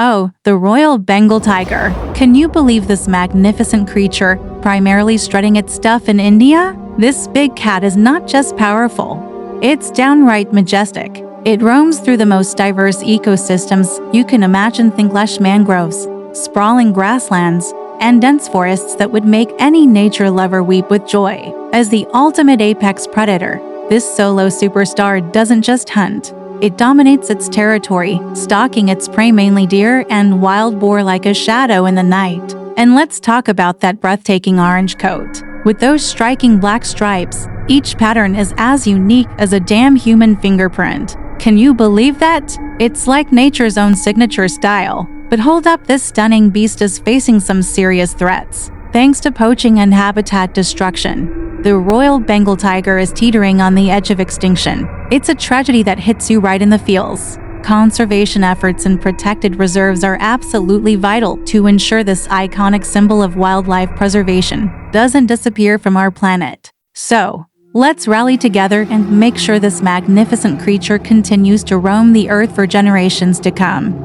Oh, the Royal Bengal tiger. Can you believe this magnificent creature, primarily strutting its stuff in India? This big cat is not just powerful, it's downright majestic. It roams through the most diverse ecosystems you can imagine. Think lush mangroves, sprawling grasslands, and dense forests that would make any nature lover weep with joy. As the ultimate apex predator, this solo superstar doesn't just hunt. It dominates its territory, stalking its prey, mainly deer and wild boar, like a shadow in the night. And let's talk about that breathtaking orange coat. With those striking black stripes, each pattern is as unique as a damn human fingerprint. Can you believe that? It's like nature's own signature style. But hold up, this stunning beast is facing some serious threats. Thanks to poaching and habitat destruction, the Royal Bengal tiger is teetering on the edge of extinction. It's a tragedy that hits you right in the feels. Conservation efforts and protected reserves are absolutely vital to ensure this iconic symbol of wildlife preservation doesn't disappear from our planet. So, let's rally together and make sure this magnificent creature continues to roam the earth for generations to come.